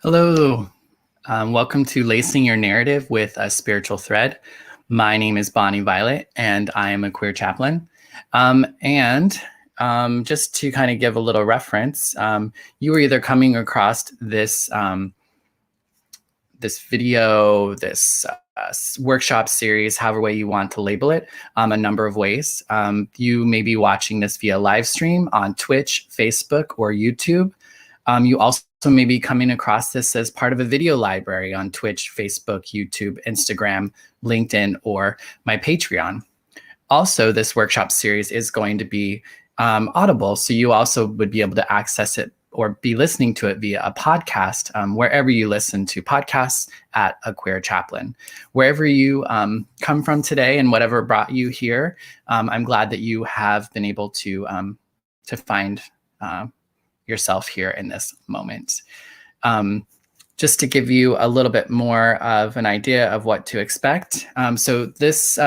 Hello. Welcome to Lacing Your Narrative with a Spiritual Thread. My name is Bonnie Violet, and I am a queer chaplain. Just to kind of give a little reference, you were either coming across this video, this workshop series, however way you want to label it, a number of ways. You may be watching this via live stream on Twitch, Facebook, or YouTube. You also may be coming across this as part of a video library on Twitch, Facebook, YouTube, Instagram, LinkedIn, or my Patreon. Also, this workshop series is going to be audible, so you also would be able to access it or be listening to it via a podcast, wherever you listen to podcasts at A Queer Chaplain. Wherever you come from today and whatever brought you here, I'm glad that you have been able to find yourself here in this moment. Just to give you a little bit more of an idea of what to expect. So this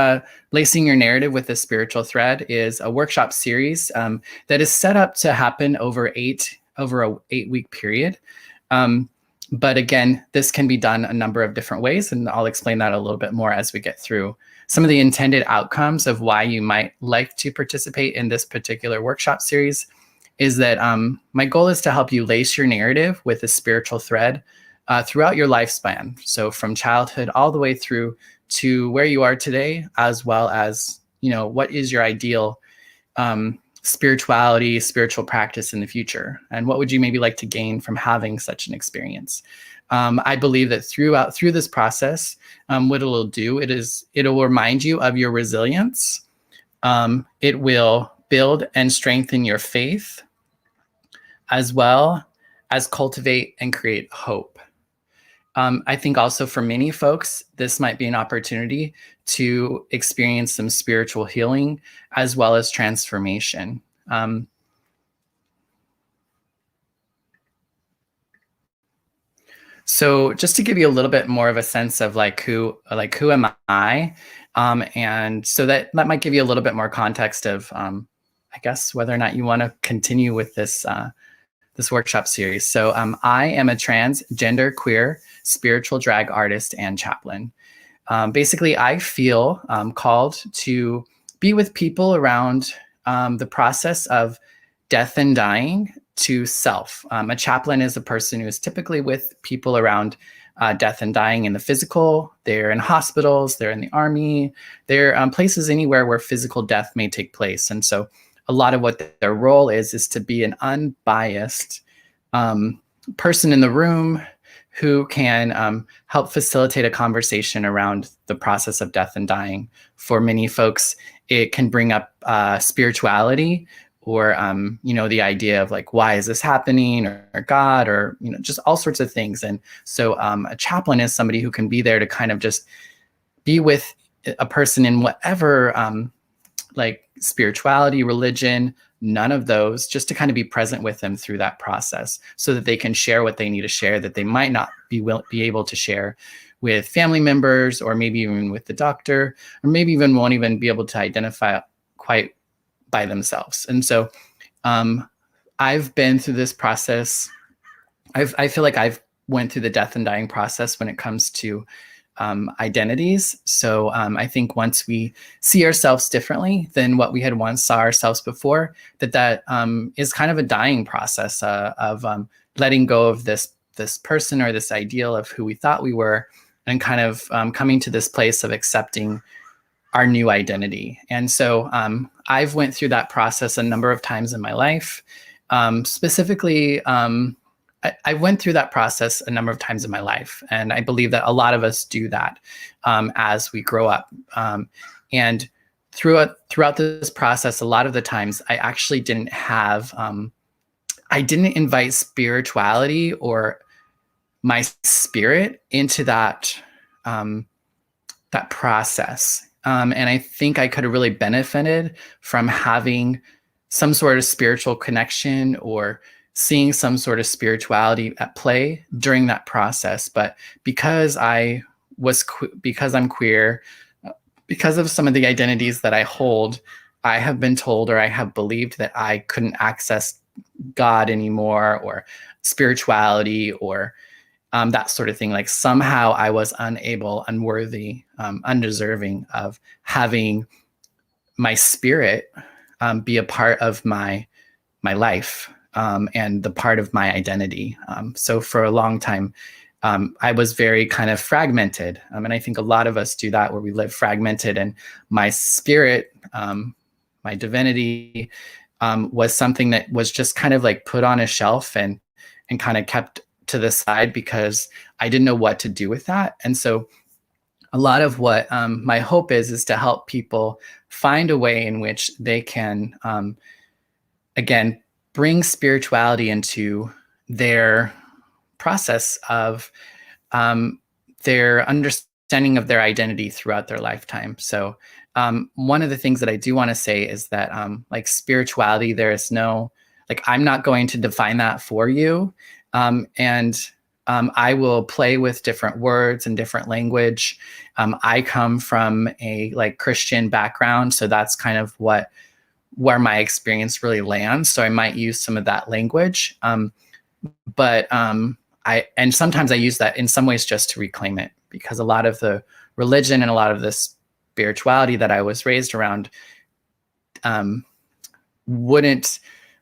Lacing Your Narrative with a Spiritual Thread is a workshop series that is set up to happen over a 8-week period. But again, this can be done a number of different ways, and I'll explain that a little bit more as we get through some of the intended outcomes of why you might like to participate in this particular workshop series. Is that my goal is to help you lace your narrative with a spiritual thread throughout your lifespan. So from childhood all the way through to where you are today, as well as, what is your ideal spirituality, spiritual practice in the future? And what would you maybe like to gain from having such an experience? I believe that through this process, what it'll do, it'll remind you of your resilience. It will build and strengthen your faith, as well as cultivate and create hope. I think also for many folks, this might be an opportunity to experience some spiritual healing as well as transformation. So just to give you a little bit more of a sense of who am I? And so that might give you a little bit more context of, I guess, whether or not you want to continue with this workshop series. So I am a transgender, queer, spiritual drag artist and chaplain. Basically, I feel called to be with people around the process of death and dying to self. A chaplain is a person who is typically with people around death and dying in the physical. They're in hospitals, they're in the army, they're places anywhere where physical death may take place. And so a lot of what their role is to be an unbiased person in the room who can help facilitate a conversation around the process of death and dying. For many folks, it can bring up spirituality or, the idea of why is this happening, or God, or, just all sorts of things. And so a chaplain is somebody who can be there to kind of just be with a person in whatever, spirituality, religion, none of those, just to kind of be present with them through that process so that they can share what they need to share that they might not be able to share with family members, or maybe even with the doctor, or maybe even won't even be able to identify quite by themselves. And so I've been through this process. I feel like I've went through the death and dying process when it comes to identities. So I think once we see ourselves differently than what we had once saw ourselves before, that is kind of a dying process of letting go of this person or this ideal of who we thought we were, and kind of coming to this place of accepting our new identity. And so I've went through that process a number of times in my life. Specifically, I went through that process a number of times in my life, and I believe that a lot of us do that as we grow up. And throughout this process, a lot of the times I actually didn't have, I didn't invite spirituality or my spirit into that process. And I think I could have really benefited from having some sort of spiritual connection or seeing some sort of spirituality at play during that process. But because I'm queer, because of some of the identities that I hold, I have been told, or I have believed, that I couldn't access God anymore, or spirituality, or that sort of thing. Like somehow I was unable, unworthy, undeserving of having my spirit be a part of my life, and the part of my identity. So for a long time, I was very kind of fragmented. And I think a lot of us do that, where we live fragmented, and my spirit, my divinity, was something that was just kind of like put on a shelf and kind of kept to the side because I didn't know what to do with that. And so a lot of what my hope is to help people find a way in which they can, again, bring spirituality into their process of their understanding of their identity throughout their lifetime. So one of the things that I do want to say is that like spirituality, there is no, like, I'm not going to define that for you. And I will play with different words and different language. I come from a like Christian background, so that's kind of where my experience really lands. So I might use some of that language, but and sometimes I use that in some ways just to reclaim it, because a lot of the religion and a lot of the spirituality that I was raised around wouldn't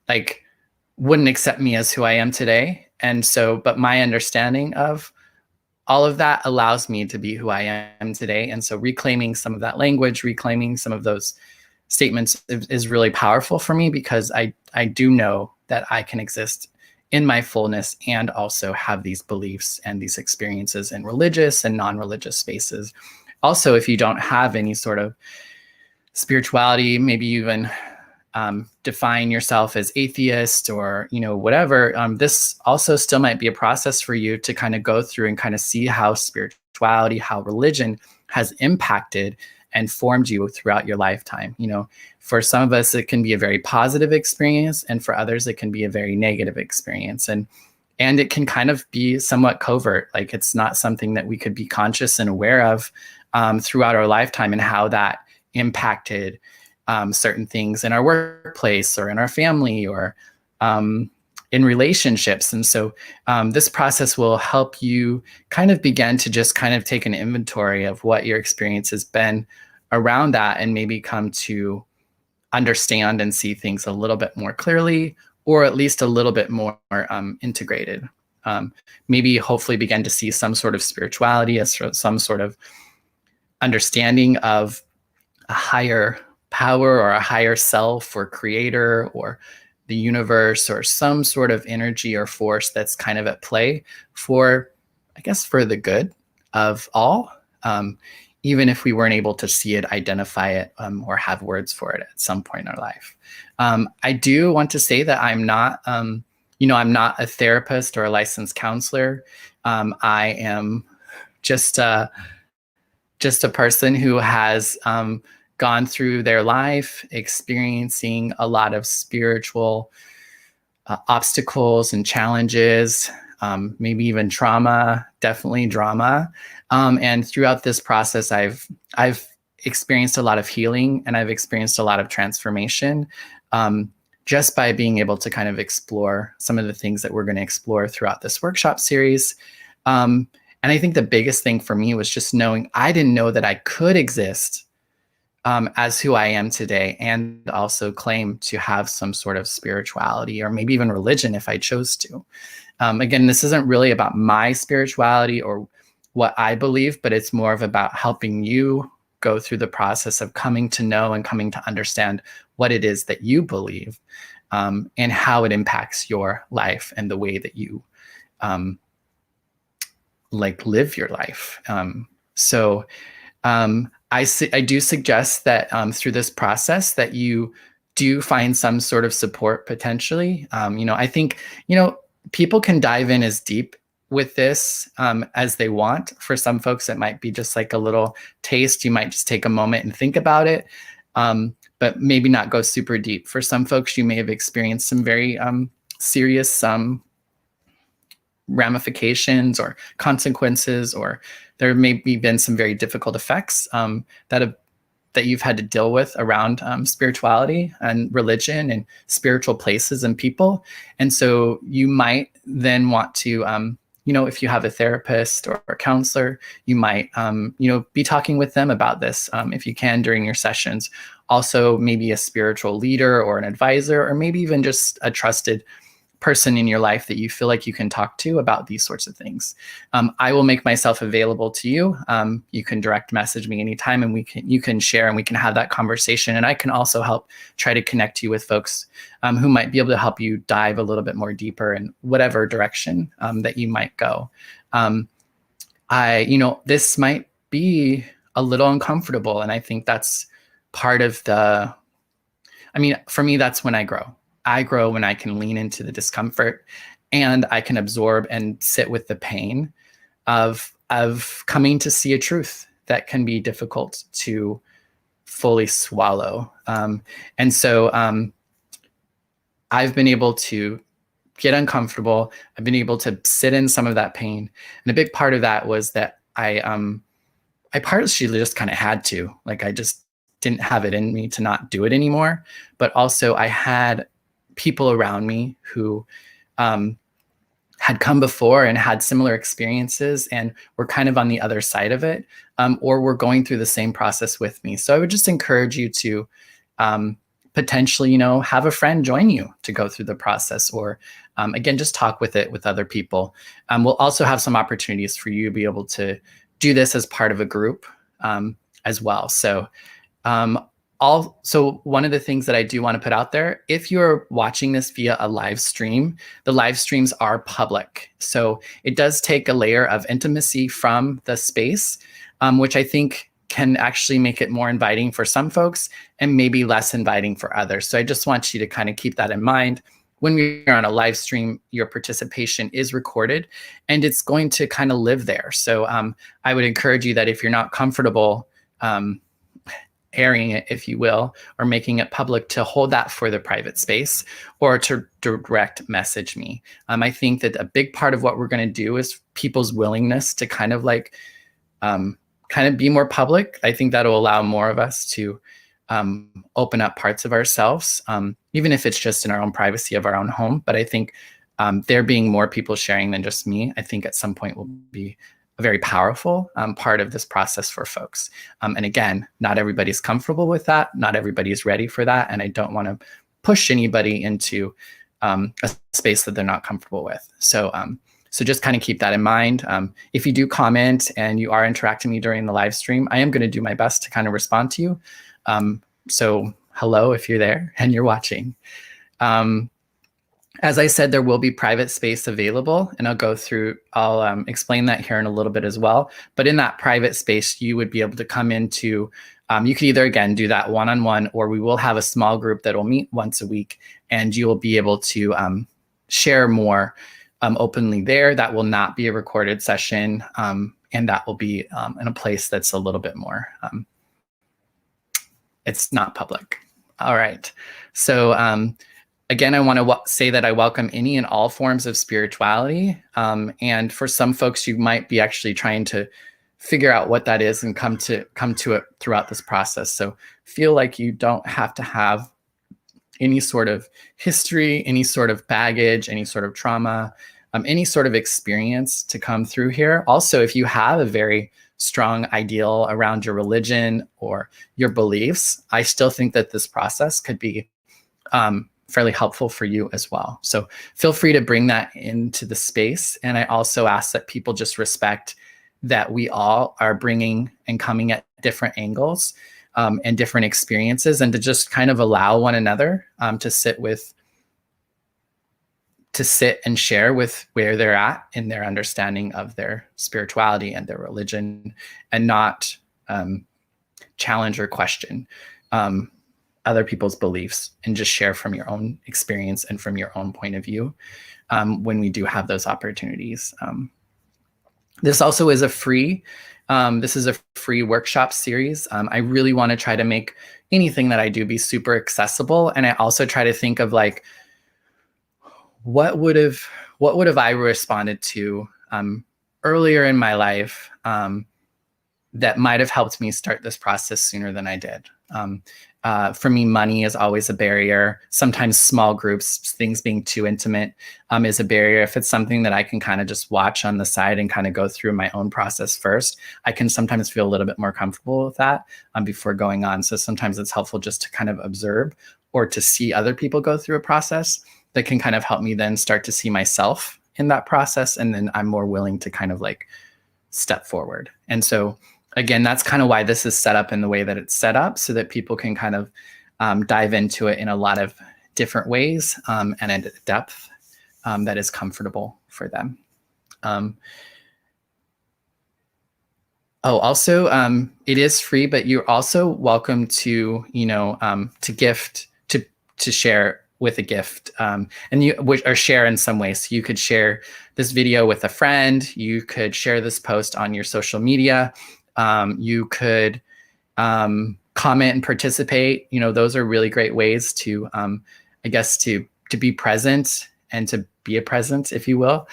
accept me as who I am today. And so, but my understanding of all of that allows me to be who I am today. And so reclaiming some of that language, reclaiming some of those statements is really powerful for me, because I do know that I can exist in my fullness and also have these beliefs and these experiences in religious and non-religious spaces. Also, if you don't have any sort of spirituality, maybe even define yourself as atheist or, whatever, this also still might be a process for you to kind of go through and kind of see how spirituality, how religion has impacted and formed you throughout your lifetime. For some of us, it can be a very positive experience, and for others, it can be a very negative experience. And it can kind of be somewhat covert. Like, it's not something that we could be conscious and aware of throughout our lifetime, and how that impacted certain things in our workplace or in our family or in relationships. And so this process will help you kind of begin to just kind of take an inventory of what your experience has been around that, and maybe come to understand and see things a little bit more clearly, or at least a little bit more integrated. Maybe hopefully begin to see some sort of spirituality as some sort of understanding of a higher power or a higher self or creator or the universe, or some sort of energy or force that's kind of at play for the good of all, even if we weren't able to see it, identify it, or have words for it at some point in our life. I do want to say that I'm not, I'm not a therapist or a licensed counselor. I am just a person who has gone through their life experiencing a lot of spiritual obstacles and challenges, maybe even trauma, definitely drama. And throughout this process, I've experienced a lot of healing, and I've experienced a lot of transformation, just by being able to kind of explore some of the things that we're going to explore throughout this workshop series. And I think the biggest thing for me was just knowing I didn't know that I could exist as who I am today, and also claim to have some sort of spirituality or maybe even religion if I chose to. Again, this isn't really about my spirituality or what I believe, but it's more of about helping you go through the process of coming to know and coming to understand what it is that you believe, and how it impacts your life and the way that you live your life. I do suggest that through this process that you do find some sort of support potentially. I think, people can dive in as deep with this as they want. For some folks, it might be just like a little taste. You might just take a moment and think about it, but maybe not go super deep. For some folks, you may have experienced some very serious ramifications or consequences, or there may be been some very difficult effects that you've had to deal with around spirituality and religion and spiritual places and people. And so you might then want to if you have a therapist or a counselor, you might, be talking with them about this if you can during your sessions. Also, maybe a spiritual leader or an advisor, or maybe even just a trusted person in your life that you feel like you can talk to about these sorts of things. I will make myself available to you. You can direct message me anytime, and you can share, and we can have that conversation. And I can also help try to connect you with folks who might be able to help you dive a little bit more deeper in whatever direction that you might go. This might be a little uncomfortable, and I think that's part of for me, that's when I grow. I grow when I can lean into the discomfort, and I can absorb and sit with the pain of coming to see a truth that can be difficult to fully swallow. And so I've been able to get uncomfortable. I've been able to sit in some of that pain. And a big part of that was that I partially just kind of had to, like, I just didn't have it in me to not do it anymore. But also I had people around me who had come before and had similar experiences and were kind of on the other side of it, or were going through the same process with me. So I would just encourage you to potentially, have a friend join you to go through the process, or again, just talk with other people. We'll also have some opportunities for you to be able to do this as part of a group as well. So also, one of the things that I do want to put out there, if you're watching this via a live stream, the live streams are public. So it does take a layer of intimacy from the space, which I think can actually make it more inviting for some folks and maybe less inviting for others. So I just want you to kind of keep that in mind. When you're on a live stream, your participation is recorded and it's going to kind of live there. So I would encourage you that if you're not comfortable airing it, if you will, or making it public, to hold that for the private space or to direct message me. I think that a big part of what we're going to do is people's willingness to kind of be more public. I think that'll allow more of us to open up parts of ourselves, even if it's just in our own privacy of our own home. But I think there being more people sharing than just me, I think at some point will be a very powerful part of this process for folks. And again, not everybody's comfortable with that. Not everybody's ready for that. And I don't want to push anybody into a space that they're not comfortable with. So just kind of keep that in mind. If you do comment and you are interacting with me during the live stream, I am going to do my best to kind of respond to you. So hello, if you're there and you're watching. As I said, there will be private space available, and I'll explain that here in a little bit as well. But in that private space, you would be able to come into, you could either, again, do that one-on-one, or we will have a small group that will meet once a week, and you will be able to share more openly there. That will not be a recorded session, and that will be in a place that's a little bit more, it's not public. All right. So, again, I want to say that I welcome any and all forms of spirituality. And for some folks, you might be actually trying to figure out what that is and come to it throughout this process. So feel like you don't have to have any sort of history, any sort of baggage, any sort of trauma, any sort of experience to come through here. Also, if you have a very strong ideal around your religion or your beliefs, I still think that this process could be fairly helpful for you as well. So feel free to bring that into the space. And I also ask that people just respect that we all are bringing and coming at different angles and different experiences, and to just kind of allow one another to sit and share with where they're at in their understanding of their spirituality and their religion, and not challenge or question other people's beliefs, and just share from your own experience and from your own point of view when we do have those opportunities. This also is a free workshop series. I really want to try to make anything that I do be super accessible. And I also try to think of like, what would have I responded to earlier in my life that might have helped me start this process sooner than I did. For me, money is always a barrier. Sometimes small groups, things being too intimate, is a barrier. If it's something that I can kind of just watch on the side and kind of go through my own process first, I can sometimes feel a little bit more comfortable with that before going on. So sometimes it's helpful just to kind of observe or to see other people go through a process that can kind of help me then start to see myself in that process. And then I'm more willing to kind of like step forward. And so again, that's kind of why this is set up in the way that it's set up, so that people can kind of dive into it in a lot of different ways and at a depth that is comfortable for them. Also, it is free, but you're also welcome to, to gift, to share with a gift, and or share in some way. So you could share this video with a friend. You could share this post on your social media. You could comment and participate. Those are really great ways to, I guess, to be present and to be a present, if you will,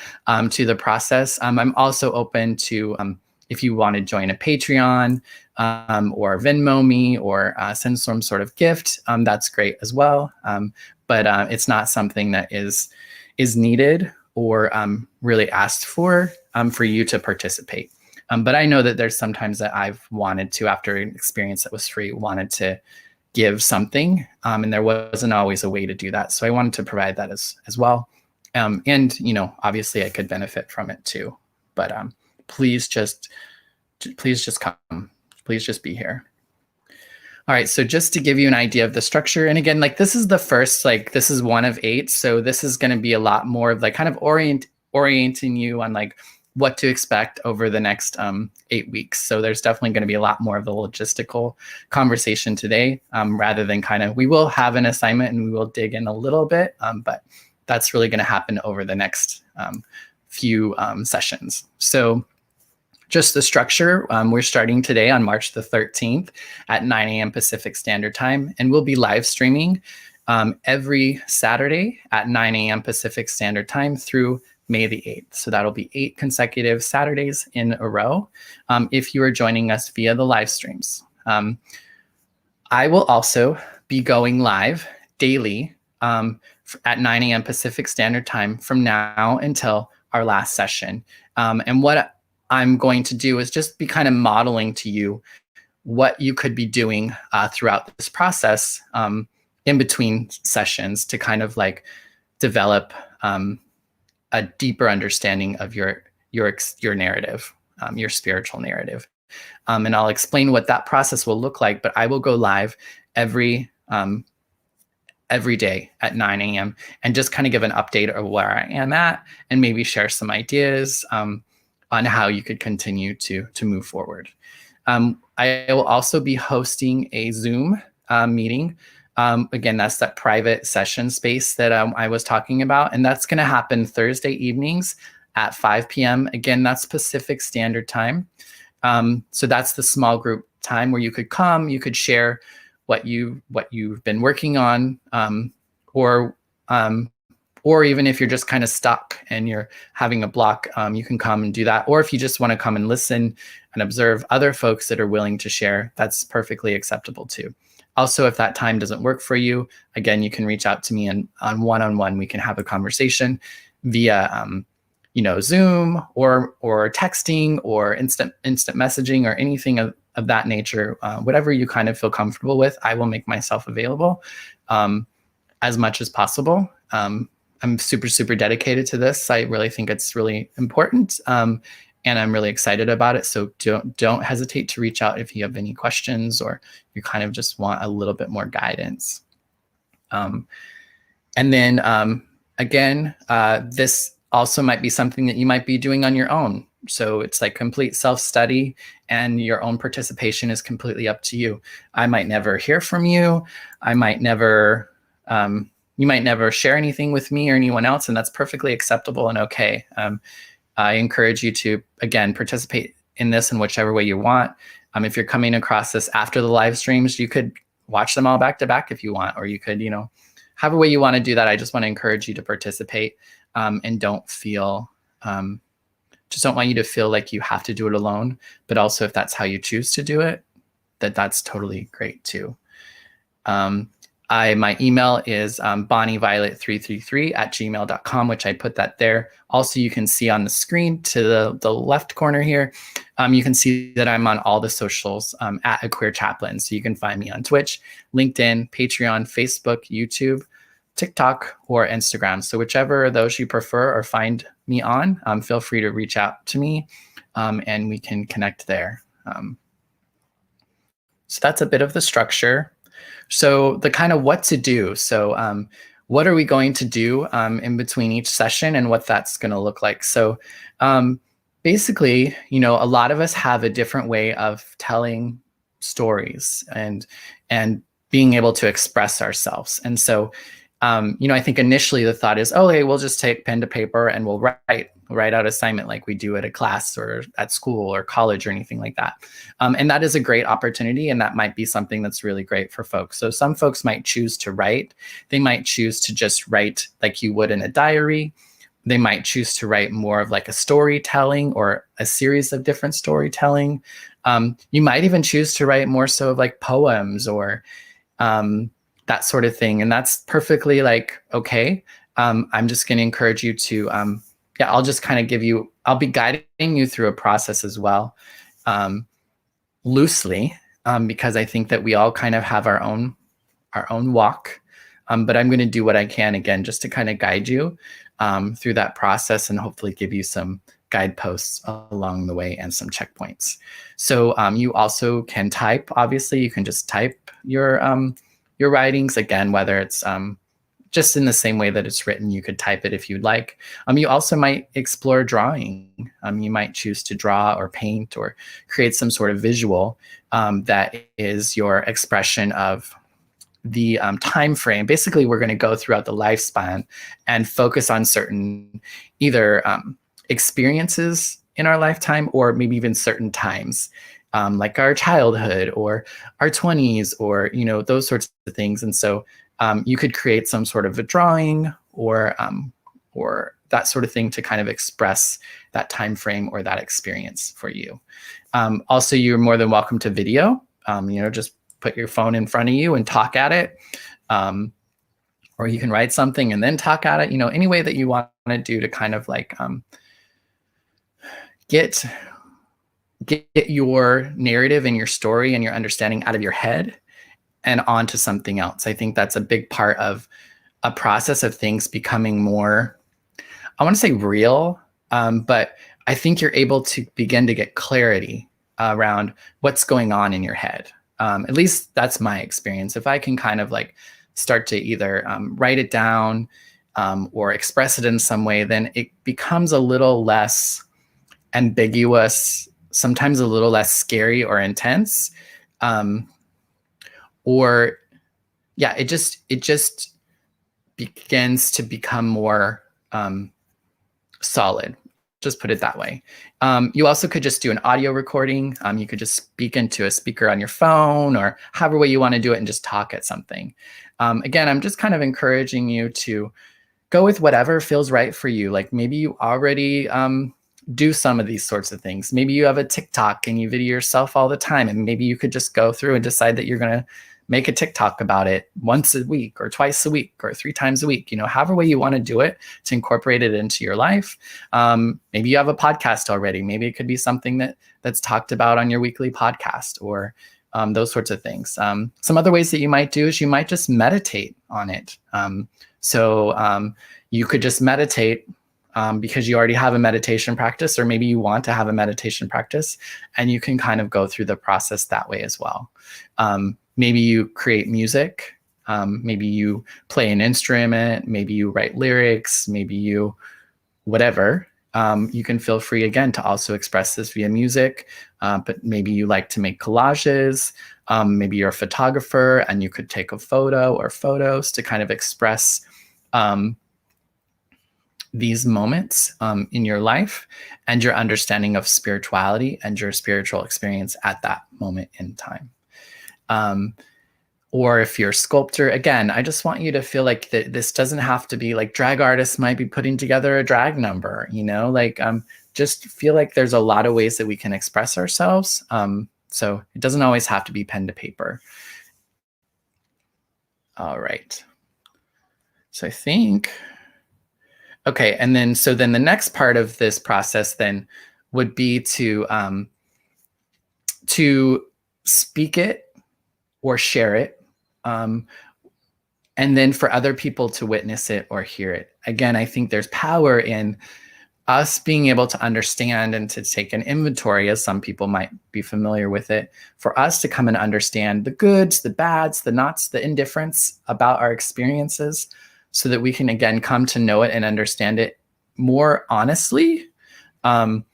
to the process. I'm also open to, if you want to join a Patreon or Venmo me or send some sort of gift, that's great as well. But it's not something that is needed or really asked for you to participate. But I know that there's sometimes that I've wanted to, after an experience that was free, wanted to give something, and there wasn't always a way to do that. So I wanted to provide that as well. And, obviously I could benefit from it too. But please just come. Please just be here. All right, so just to give you an idea of the structure, and again, like this is the first, like this is 1 of 8, so this is going to be a lot more of like kind of orienting you on like what to expect over the next 8 weeks. So there's definitely going to be a lot more of the logistical conversation today, rather than kind of, we will have an assignment and we will dig in a little bit, but that's really going to happen over the next few sessions. So just the structure, we're starting today on March the 13th at 9 a.m. Pacific Standard Time, and we'll be live streaming every Saturday at 9 a.m. Pacific Standard Time through May the 8th. So that'll be 8 consecutive Saturdays in a row if you are joining us via the live streams. I will also be going live daily at 9 a.m. Pacific Standard Time from now until our last session. And what I'm going to do is just be kind of modeling to you what you could be doing throughout this process in between sessions to kind of like develop a deeper understanding of your narrative, your spiritual narrative. And I'll explain what that process will look like, but I will go live every day at 9 a.m. and just kind of give an update of where I am at and maybe share some ideas on how you could continue to move forward. I will also be hosting a Zoom meeting. Again, that's that private session space that I was talking about. And that's going to happen Thursday evenings at 5 p.m. Again, that's Pacific Standard Time. So that's the small group time where you could come, you could share what you've been working on, or even if you're just kind of stuck and you're having a block, you can come and do that. Or if you just want to come and listen and observe other folks that are willing to share, that's perfectly acceptable too. Also, if that time doesn't work for you, again, you can reach out to me and on one-on-one, we can have a conversation via Zoom or texting or instant messaging or anything of that nature. Whatever you kind of feel comfortable with, I will make myself available as much as possible. I'm super, super dedicated to this. I really think it's really important, and I'm really excited about it. So don't hesitate to reach out if you have any questions or you kind of just want a little bit more guidance. And then again, this also might be something that you might be doing on your own. So it's like complete self-study, and your own participation is completely up to you. I might never hear from you. I might never you might never share anything with me or anyone else, and that's perfectly acceptable and okay. I encourage you to, again, participate in this in whichever way you want. If you're coming across this after the live streams, you could watch them all back to back if you want, or you could, however way you want to do that. I just want to encourage you to participate and don't feel Just don't want you to feel like you have to do it alone. But also, if that's how you choose to do it, that's totally great too. My email is bonnieviolet333@gmail.com, which I put that there. Also, you can see on the screen to the left corner here, you can see that I'm on all the socials at A Queer Chaplain. So you can find me on Twitch, LinkedIn, Patreon, Facebook, YouTube, TikTok, or Instagram. So whichever of those you prefer or find me on, feel free to reach out to me and we can connect there. So that's a bit of the structure. So the kind of what to do. So what are we going to do in between each session and what that's going to look like? So basically, a lot of us have a different way of telling stories and being able to express ourselves. And so, I think initially the thought is, oh, hey, we'll just take pen to paper and we'll write out assignment like we do at a class or at school or college or anything like that. And that is a great opportunity, and that might be something that's really great for folks. So some folks might choose to write. They might choose to just write like you would in a diary. They might choose to write more of like a storytelling or a series of different storytelling. You might even choose to write more so of like poems or that sort of thing. And that's perfectly like, okay. I'm just going to encourage you to, I'll just kind of I'll be guiding you through a process as well, loosely, because I think that we all kind of have our own walk. But I'm going to do what I can again, just to kind of guide you through that process and hopefully give you some guideposts along the way and some checkpoints. So you also can type. Obviously, you can just type your writings again, whether it's just in the same way that it's written. You could type it if you'd like. You also might explore drawing. You might choose to draw or paint or create some sort of visual that is your expression of the time frame. Basically, we're going to go throughout the lifespan and focus on certain either experiences in our lifetime or maybe even certain times, like our childhood or our 20s or, those sorts of things. And so you could create some sort of a drawing or that sort of thing to kind of express that time frame or that experience for you. Also, you're more than welcome to video. Just put your phone in front of you and talk at it. Or you can write something and then talk at it, any way that you want to do to kind of like get your narrative and your story and your understanding out of your head and onto something else. I think that's a big part of a process of things becoming more, I want to say real, but I think you're able to begin to get clarity around what's going on in your head. At least that's my experience. If I can kind of like start to either write it down or express it in some way, then it becomes a little less ambiguous, sometimes a little less scary or intense. It just begins to become more solid. Just put it that way. You also could just do an audio recording. You could just speak into a speaker on your phone or however way you want to do it and just talk at something. Again, I'm just kind of encouraging you to go with whatever feels right for you. Like maybe you already do some of these sorts of things. Maybe you have a TikTok and you video yourself all the time, and maybe you could just go through and decide that you're going to make a TikTok about it once a week or twice a week or 3 times a week, however way you want to do it to incorporate it into your life. Maybe you have a podcast already. Maybe it could be something that's talked about on your weekly podcast or those sorts of things. Some other ways that you might do is you might just meditate on it. So you could just meditate because you already have a meditation practice, or maybe you want to have a meditation practice, and you can kind of go through the process that way as well. Maybe you create music, maybe you play an instrument, maybe you write lyrics, maybe you whatever. You can feel free again to also express this via music, but maybe you like to make collages. Maybe you're a photographer and you could take a photo or photos to kind of express these moments in your life and your understanding of spirituality and your spiritual experience at that moment in time. Or if you're a sculptor, again, I just want you to feel like that this doesn't have to be like drag artists might be putting together a drag number, like just feel like there's a lot of ways that we can express ourselves. So it doesn't always have to be pen to paper. All right. So I think, okay. And then, so then the next part of this process then would be to speak it or share it. And then for other people to witness it or hear it. Again, I think there's power in us being able to understand and to take an inventory, as some people might be familiar with it, for us to come and understand the goods, the bads, the nots, the indifference about our experiences, so that we can, again, come to know it and understand it more honestly. And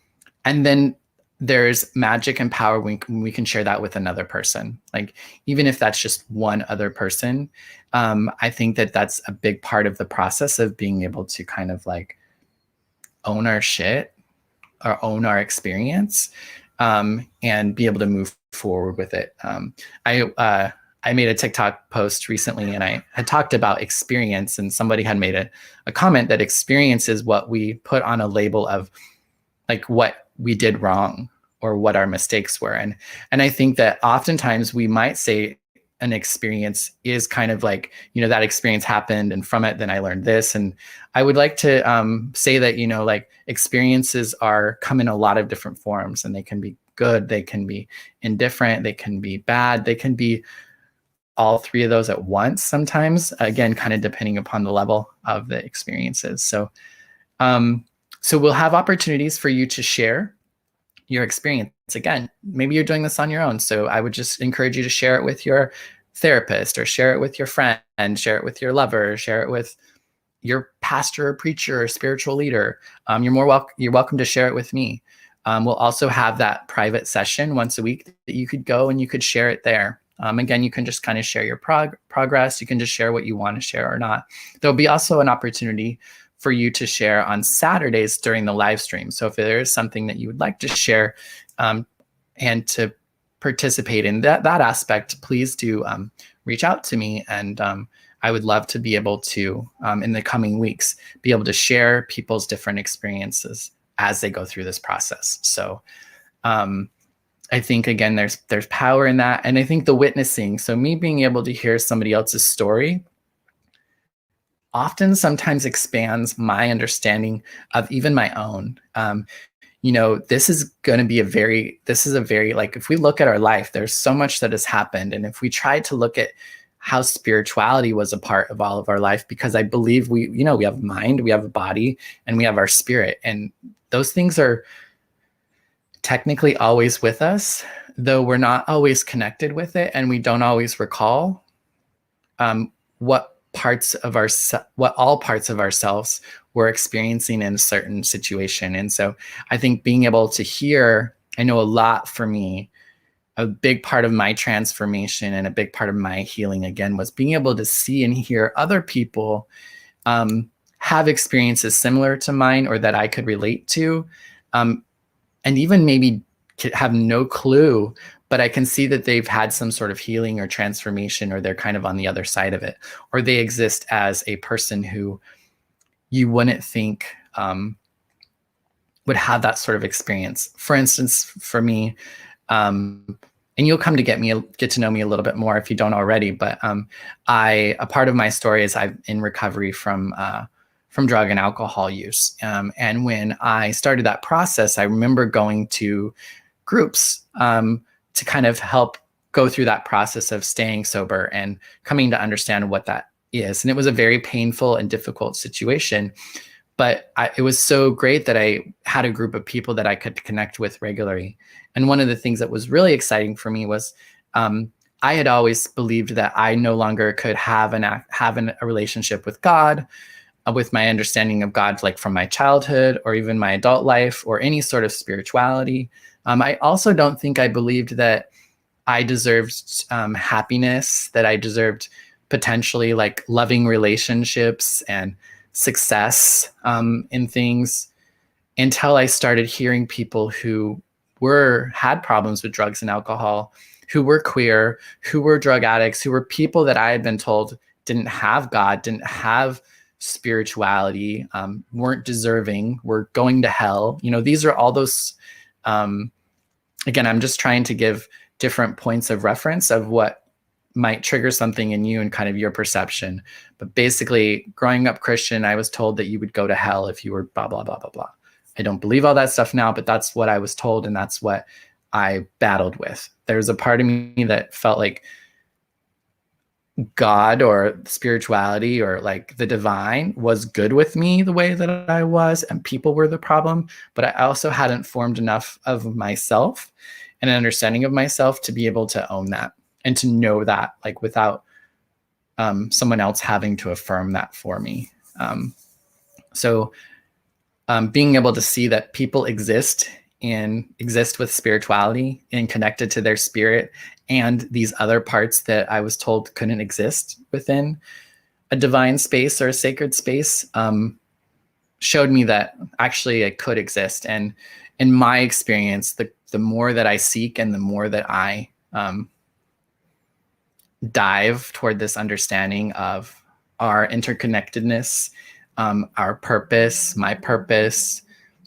then there's magic and power when we can share that with another person. Like, even if that's just one other person, I think that that's a big part of the process of being able to kind of like own our shit or own our experience, and be able to move forward with it. I made a TikTok post recently, and I had talked about experience, and somebody had made a comment that experience is what we put on a label of like what we did wrong or what our mistakes were. And I think that oftentimes we might say an experience is kind of like, that experience happened, and from it, then I learned this. And I would like to say that, like experiences come in a lot of different forms, and they can be good, they can be indifferent, they can be bad, they can be all three of those at once sometimes, again, kind of depending upon the level of the experiences. So we'll have opportunities for you to share your experience. Again, maybe you're doing this on your own. So I would just encourage you to share it with your therapist, or share it with your friend, share it with your lover, share it with your pastor or preacher or spiritual leader. You're welcome to share it with me. We'll also have that private session once a week that you could go and you could share it there. Again, you can just kind of share your progress. You can just share what you want to share or not. There'll be also an opportunity for you to share on Saturdays during the live stream. So if there is something that you would like to share, and to participate in that aspect, please do reach out to me. And I would love to be able to, in the coming weeks, be able to share people's different experiences as they go through this process. So I think, again, there's power in that. And I think the witnessing, so me being able to hear somebody else's story, often sometimes expands my understanding of even my own. This is a very, like, if we look at our life, there's so much that has happened. And if we try to look at how spirituality was a part of all of our life, because I believe we have a mind, we have a body, and we have our spirit. And those things are technically always with us, though we're not always connected with it. And we don't always recall what all parts of ourselves we're experiencing in a certain situation. And so I think being able to hear, I know a lot for me, a big part of my transformation and a big part of my healing, again, was being able to see and hear other people have experiences similar to mine, or that I could relate to, and even maybe have no clue, but I can see that they've had some sort of healing or transformation, or they're kind of on the other side of it, or they exist as a person who you wouldn't think would have that sort of experience. For instance, for me, and you'll come to get to know me a little bit more if you don't already, but a part of my story is I'm in recovery from drug and alcohol use. And when I started that process, I remember going to groups to kind of help go through that process of staying sober and coming to understand what that is. And it was a very painful and difficult situation, but it was so great that I had a group of people that I could connect with regularly. And one of the things that was really exciting for me was I had always believed that I no longer could have a relationship with God, with my understanding of God, like from my childhood or even my adult life, or any sort of spirituality. I also don't think I believed that I deserved happiness, that I deserved potentially like loving relationships and success in things, until I started hearing people who had problems with drugs and alcohol, who were queer, who were drug addicts, who were people that I had been told didn't have God, didn't have spirituality, weren't deserving, were going to hell. These are all those, again, I'm just trying to give different points of reference of what might trigger something in you and kind of your perception. But basically, growing up Christian, I was told that you would go to hell if you were blah, blah, blah, blah, blah. I don't believe all that stuff now, but that's what I was told, and that's what I battled with. There's a part of me that felt like God or spirituality or like the divine was good with me the way that I was, and people were the problem. But I also hadn't formed enough of myself and an understanding of myself to be able to own that and to know that, like, without someone else having to affirm that for me. So being able to see that people exist with spirituality and connected to their spirit, and these other parts that I was told couldn't exist within a divine space or a sacred space, showed me that actually it could exist. And in my experience, the more that I seek and the more that I dive toward this understanding of our interconnectedness, our purpose,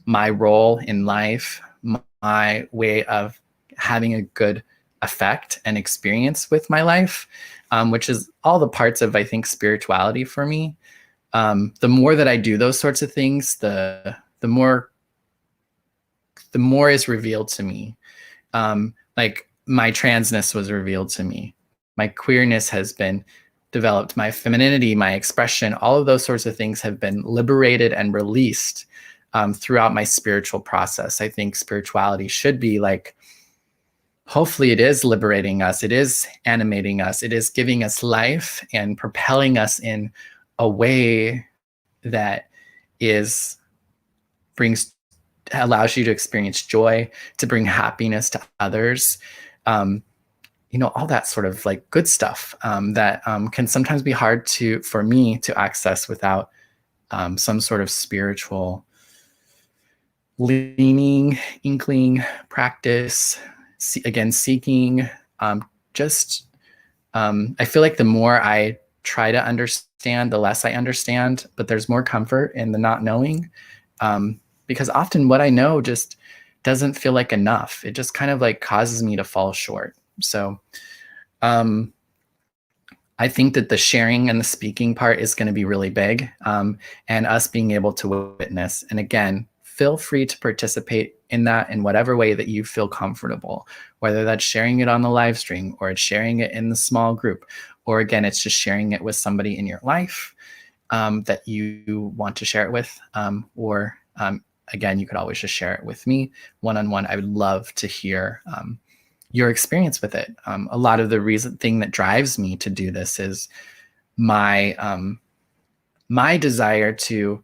my role in life, my way of having a good effect and experience with my life, which is all the parts of, I think, spirituality for me. The more that I do those sorts of things, the more is revealed to me. Like my transness was revealed to me. My queerness has been developed. My femininity, my expression, all of those sorts of things have been liberated and released throughout my spiritual process. I think spirituality should be like, hopefully it is liberating us. It is animating us. It is giving us life and propelling us in a way that allows you to experience joy, to bring happiness to others. All that sort of like good stuff that can sometimes be hard for me to access without some sort of spiritual leaning, inkling, practice, seeking. I feel like the more I try to understand, the less I understand, but there's more comfort in the not knowing, because often what I know just doesn't feel like enough. It just kind of like causes me to fall short. So I think that the sharing and the speaking part is going to be really big, and us being able to witness. And again, feel free to participate in that in whatever way that you feel comfortable, whether that's sharing it on the live stream or it's sharing it in the small group, or again, it's just sharing it with somebody in your life that you want to share it with, or again, you could always just share it with me one-on-one. I would love to hear your experience with it. A lot of the thing that drives me to do this is my desire to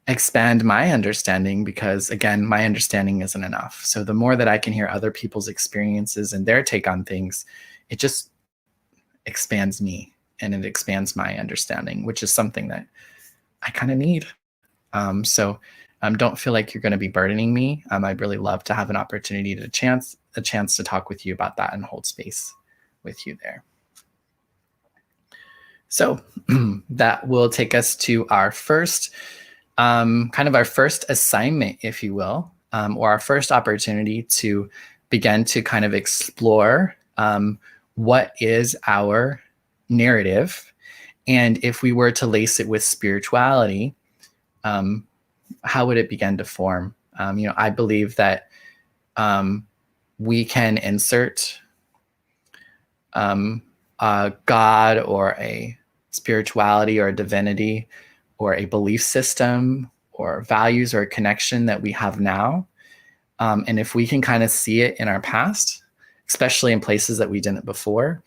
expand my understanding, because again, my understanding isn't enough. So the more that I can hear other people's experiences and their take on things, it just expands me and it expands my understanding, which is something that I kind of need. So don't feel like you're going to be burdening me. I'd really love to have an opportunity a chance to talk with you about that and hold space with you there. So that will take us to our first, our first assignment, if you will, or our first opportunity to begin to kind of explore what is our narrative, and if we were to lace it with spirituality, how would it begin to form? I believe that we can insert a God or a spirituality or a divinity or a belief system or values or a connection that we have now. And if we can kind of see it in our past, especially in places that we didn't before,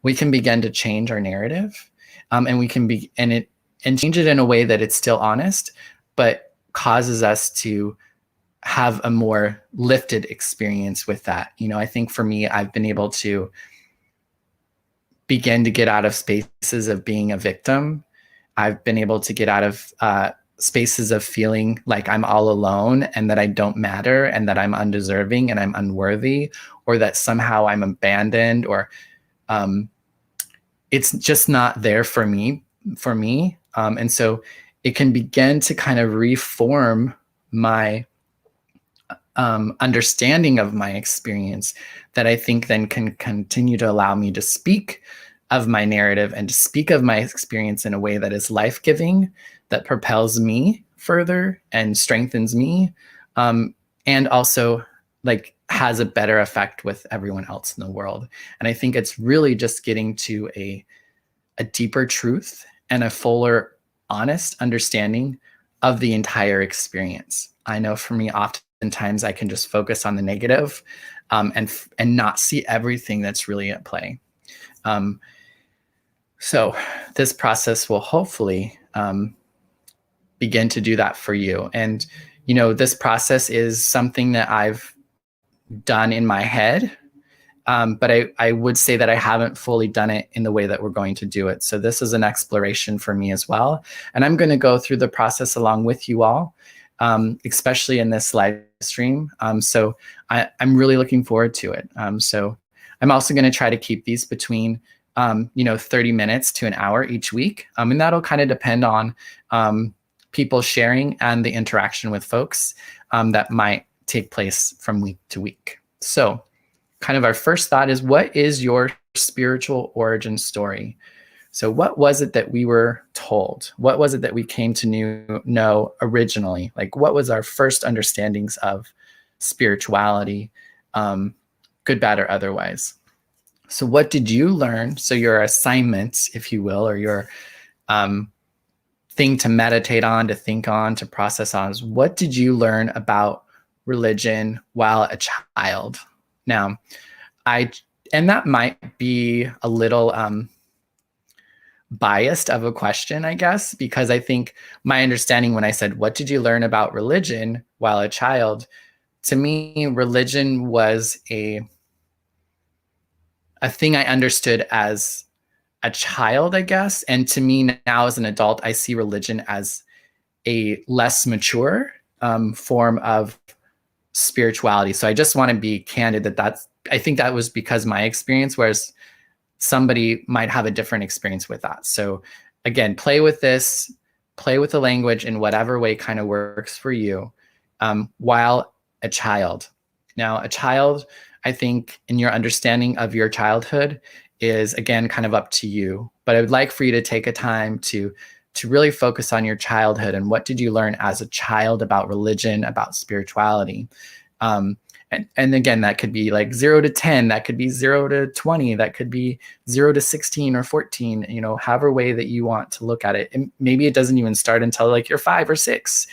we can begin to change our narrative, and we can change it in a way that it's still honest, but causes us to have a more lifted experience with that. I think for me, I've been able to begin to get out of spaces of being a victim. I've been able to get out of spaces of feeling like I'm all alone and that I don't matter and that I'm undeserving and I'm unworthy, or that somehow I'm abandoned, or it's just not there for me. And so it can begin to kind of reform my understanding of my experience, that I think then can continue to allow me to speak of my narrative and to speak of my experience in a way that is life-giving, that propels me further and strengthens me, and also like has a better effect with everyone else in the world. And I think it's really just getting to a deeper truth and a fuller, honest understanding of the entire experience. I know for me, oftentimes I can just focus on the negative, and not see everything that's really at play. So this process will hopefully begin to do that for you. And this process is something that I've done in my head. But I would say that I haven't fully done it in the way that we're going to do it. So this is an exploration for me as well. And I'm going to go through the process along with you all, especially in this live stream. So I'm really looking forward to it. So I'm also going to try to keep these between 30 minutes to an hour each week. And that'll kind of depend on people sharing and the interaction with folks that might take place from week to week. So kind of our first thought is, what is your spiritual origin story? So what was it that we were told? What was it that we came to know originally? Like, what was our first understandings of spirituality, good, bad, or otherwise? So what did you learn? So your assignments, if you will, or your thing to meditate on, to think on, to process on, is what did you learn about religion while a child? Now, and that might be a little biased of a question, I guess, because I think my understanding when I said, what did you learn about religion while a child? To me, religion was a thing I understood as a child, I guess. And to me now as an adult, I see religion as a less mature form of spirituality. So I just want to be candid I think that was because my experience, whereas somebody might have a different experience with that. So again, play with this, play with the language in whatever way kind of works for you while a child. Now, a child, I think in your understanding of your childhood is, again, kind of up to you. But I would like for you to take a time to really focus on your childhood and what did you learn as a child about religion, about spirituality. And again, that could be like 0 to 10, that could be 0 to 20, that could be 0 to 16 or 14, however way that you want to look at it. And maybe it doesn't even start until like you're 5 or 6.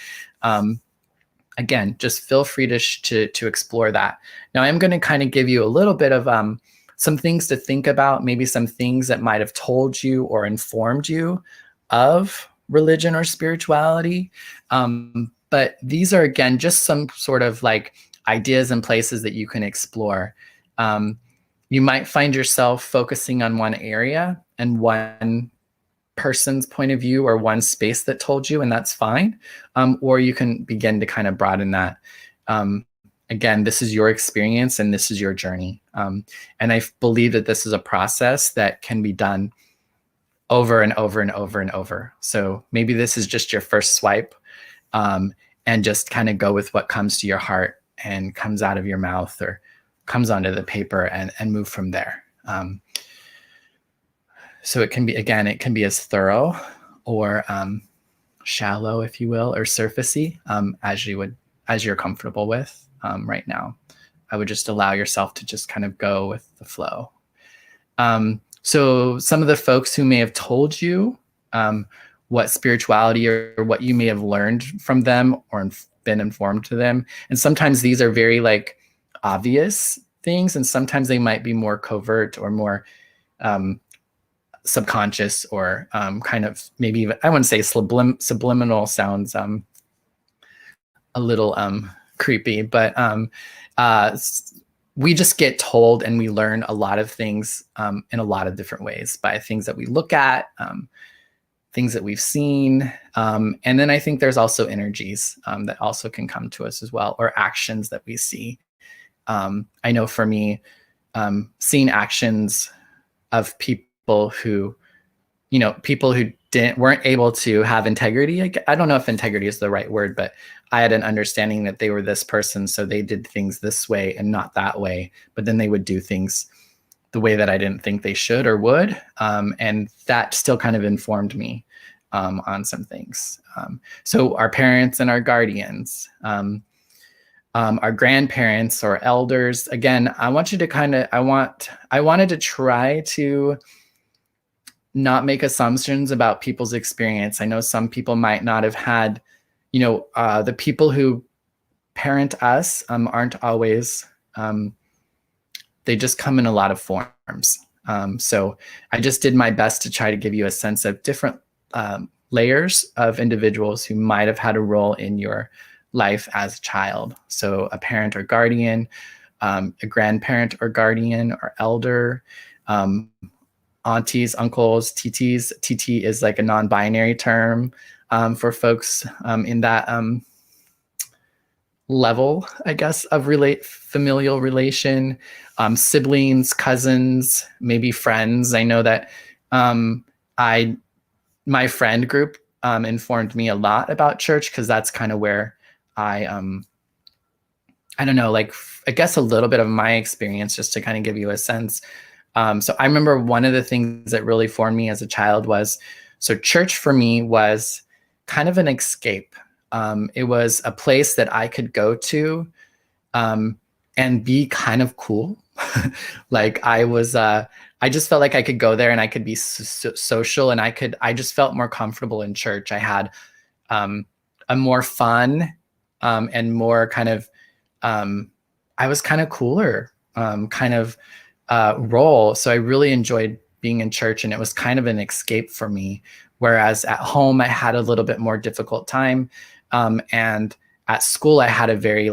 Again, just feel free to explore that. Now, I'm going to kind of give you a little bit of some things to think about, maybe some things that might have told you or informed you of religion or spirituality. But these are, again, just some sort of like ideas and places that you can explore. You might find yourself focusing on one area and one person's point of view or one space that told you, and that's fine. Or you can begin to kind of broaden that. Again, this is your experience and this is your journey. And I believe that this is a process that can be done over and over and over and over. So maybe this is just your first swipe, and just kind of go with what comes to your heart and comes out of your mouth or comes onto the paper and move from there. So it can be, again, it can be as thorough or shallow, if you will, or surfacey as you're comfortable with right now. I would just allow yourself to just kind of go with the flow. So some of the folks who may have told you what spirituality or what you may have learned from them or been informed to them. And sometimes these are very like obvious things, and sometimes they might be more covert or more subconscious or kind of maybe even, I wouldn't say subliminal sounds a little creepy, but we just get told and we learn a lot of things in a lot of different ways by things that we look at, things that we've seen. And then I think there's also energies that also can come to us as well, or actions that we see. I know for me, seeing actions of people who, people who weren't able to have integrity. I don't know if integrity is the right word, but I had an understanding that they were this person, so they did things this way and not that way. But then they would do things the way that I didn't think they should or would, and that still kind of informed me on some things. So our parents and our guardians, our grandparents or elders. Again, I want you to I wanted to try to not make assumptions about people's experience. I know some people might not have had, the people who parent us aren't always, they just come in a lot of forms. So I just did my best to try to give you a sense of different layers of individuals who might have had a role in your life as a child. So a parent or guardian, a grandparent or guardian or elder, aunties, uncles, titis. Titi is like a non-binary term for folks in that level, I guess, of familial relation, siblings, cousins, maybe friends. I know that my friend group informed me a lot about church, because that's kind of where I don't know, like, I guess a little bit of my experience, just to kind of give you a sense. So I remember one of the things that really formed me as a child so church for me was kind of an escape. It was a place that I could go to and be kind of cool. Like I just felt like I could go there and I could be social, and I just felt more comfortable in church. I had a more fun and more kind of, I was kind of cooler kind of role. So I really enjoyed being in church, and it was kind of an escape for me. Whereas at home, I had a little bit more difficult time. And at school, I had a very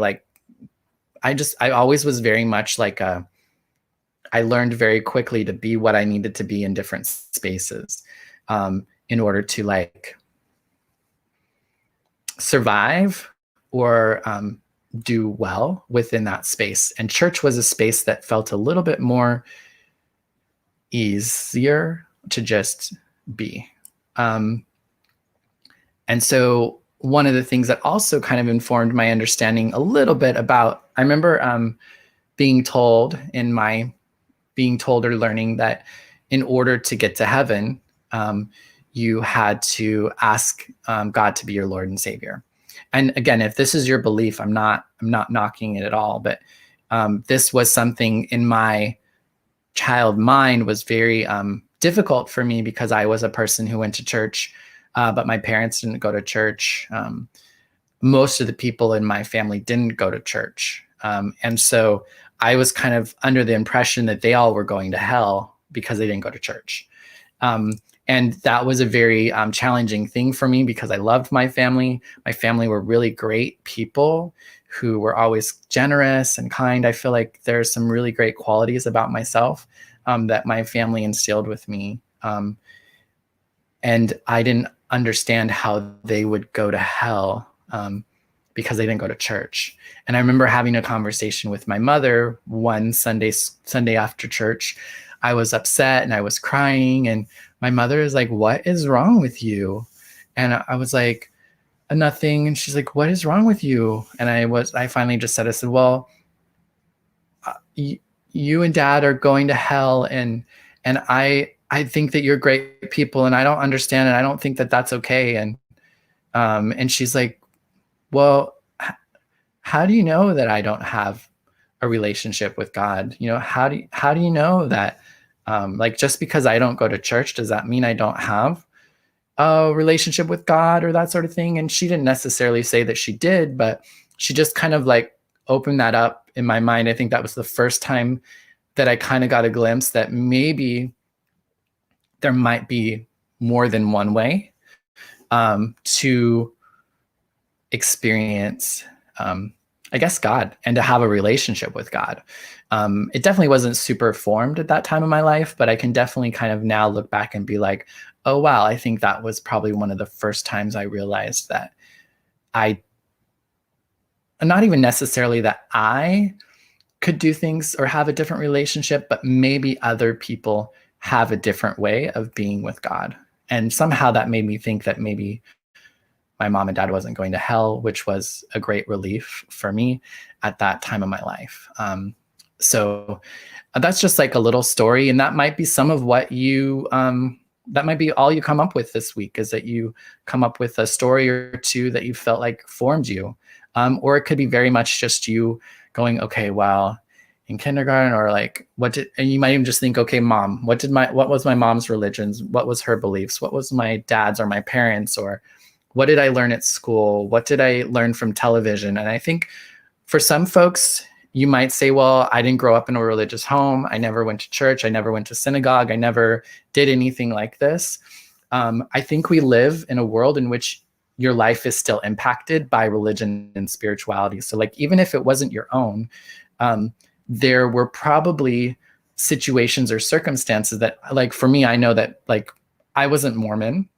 I always was very much like I learned very quickly to be what I needed to be in different spaces in order to survive or do well within that space. And church was a space that felt a little bit more easier to just be. And so one of the things that also kind of informed my understanding a little bit about, I remember being told or learning that in order to get to heaven, you had to ask God to be your Lord and Savior. And again, if this is your belief, I'm not knocking it at all, but this was something in my child mind was very difficult for me, because I was a person who went to church, but my parents didn't go to church. Most of the people in my family didn't go to church. And so I was kind of under the impression that they all were going to hell because they didn't go to church. And that was a very challenging thing for me, because I loved my family. My family were really great people who were always generous and kind. I feel like there's some really great qualities about myself that my family instilled with me. And I didn't understand how they would go to hell because they didn't go to church. And I remember having a conversation with my mother one Sunday after church. I was upset and I was crying, and my mother is like, "What is wrong with you?" And I was like, "Nothing." And she's like, "What is wrong with you?" And I finally just said, "Well, you and Dad are going to hell, and I think that you're great people, and I don't understand, and I don't think that that's okay." And she's like, "Well, how do you know that I don't have a relationship with God? How do you know that, just because I don't go to church, does that mean I don't have a relationship with God or that sort of thing?" And she didn't necessarily say that she did, but she just kind of opened that up in my mind. I think that was the first time that I kind of got a glimpse that maybe there might be more than one way to experience I guess, God and to have a relationship with God. It definitely wasn't super formed at that time of my life, but I can definitely kind of now look back and be like, oh, wow, I think that was probably one of the first times I realized that I, not even necessarily that I could do things or have a different relationship, but maybe other people have a different way of being with God. And somehow that made me think that maybe my mom and dad wasn't going to hell, which was a great relief for me at that time of my life. So that's just like a little story, and that might be some of what you. That might be all you come up with this week, is that you come up with a story or two that you felt like formed you, or it could be very much just you going, okay, well, in kindergarten, or like what did, and you might even just think, okay, mom, what was my mom's religions, what was her beliefs, what was my dad's or my parents, or what did I learn at school? What did I learn from television? And I think for some folks, you might say, well, I didn't grow up in a religious home. I never went to church. I never went to synagogue. I never did anything like this. I think we live in a world in which your life is still impacted by religion and spirituality. So like, even if it wasn't your own, there were probably situations or circumstances that, like, for me, I know that like I wasn't Mormon,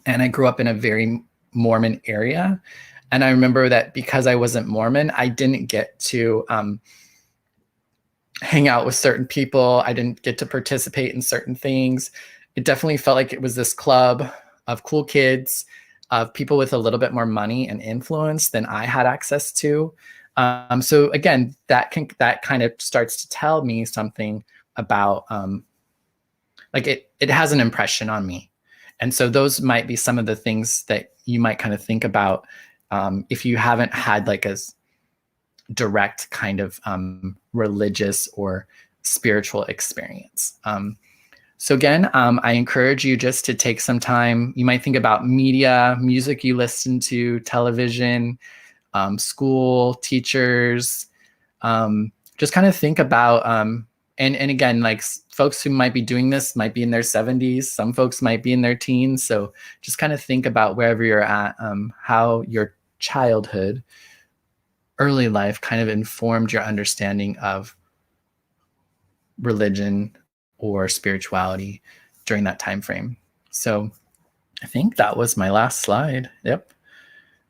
and I grew up in a very Mormon area. And I remember that because I wasn't Mormon, I didn't get to hang out with certain people. I didn't get to participate in certain things. It definitely felt like it was this club of cool kids, of people with a little bit more money and influence than I had access to. So again, that kind of starts to tell me something about like it has an impression on me. And so those might be some of the things that you might kind of think about if you haven't had like a direct kind of religious or spiritual experience. So again, I encourage you just to take some time. You might think about media, music you listen to, television, school, teachers. Just kind of think about and again, like folks who might be doing this might be in their 70s. Some folks might be in their teens. So just kind of think about wherever you're at, how your childhood, early life kind of informed your understanding of religion or spirituality during that time frame. So I think that was my last slide. Yep.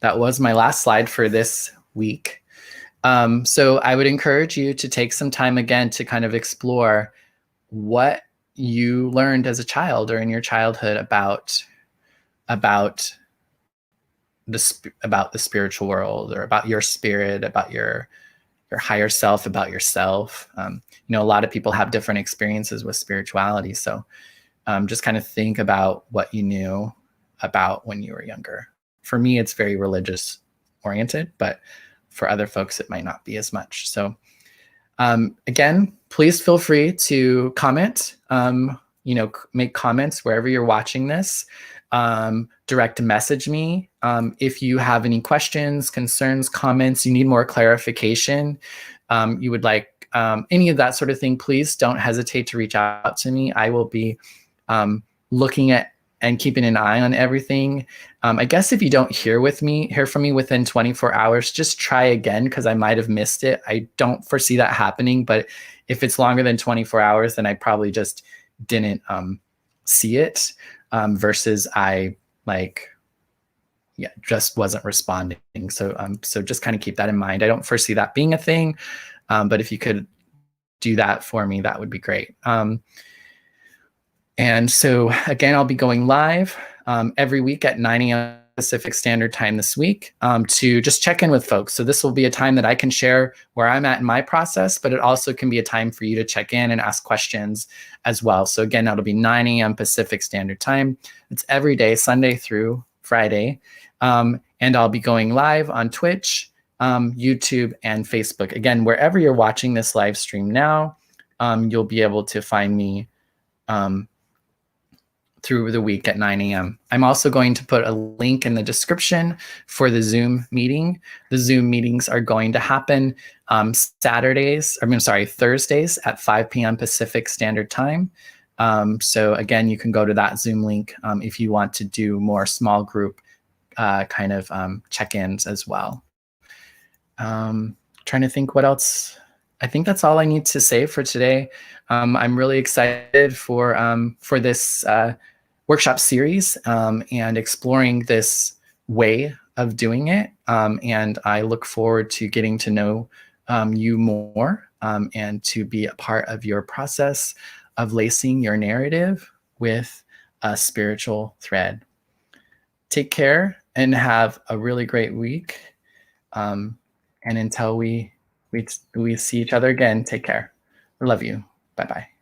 That was my last slide for this week. So I would encourage you to take some time again to kind of explore what you learned as a child or in your childhood about the spiritual world, or about your spirit, about your higher self, about yourself. A lot of people have different experiences with spirituality. So just kind of think about what you knew about when you were younger. For me, it's very religious oriented, but for other folks, it might not be as much. So again, please feel free to comment, make comments wherever you're watching this. Direct message me if you have any questions, concerns, comments, you need more clarification, you would like any of that sort of thing. Please don't hesitate to reach out to me. I will be looking at and keeping an eye on everything. I guess if you don't hear from me within 24 hours, just try again, because I might have missed it. I don't foresee that happening, but if it's longer than 24 hours, then I probably just didn't see it, versus I just wasn't responding. So just kind of keep that in mind. I don't foresee that being a thing, but if you could do that for me, that would be great. And so again, I'll be going live every week at 9 a.m. Pacific Standard Time this week to just check in with folks. So this will be a time that I can share where I'm at in my process, but it also can be a time for you to check in and ask questions as well. So again, that'll be 9 a.m. Pacific Standard Time. It's every day, Sunday through Friday. And I'll be going live on Twitch, YouTube, and Facebook. Again, wherever you're watching this live stream now, you'll be able to find me through the week at 9 a.m. I'm also going to put a link in the description for the Zoom meeting. The Zoom meetings are going to happen Thursdays at 5 p.m. Pacific Standard Time. So again, you can go to that Zoom link if you want to do more small group kind of check-ins as well. Trying to think what else. I think that's all I need to say for today. I'm really excited for this workshop series and exploring this way of doing it. And I look forward to getting to know you more and to be a part of your process of lacing your narrative with a spiritual thread. Take care and have a really great week. Um, and until we see each other again, take care. I love you. Bye bye.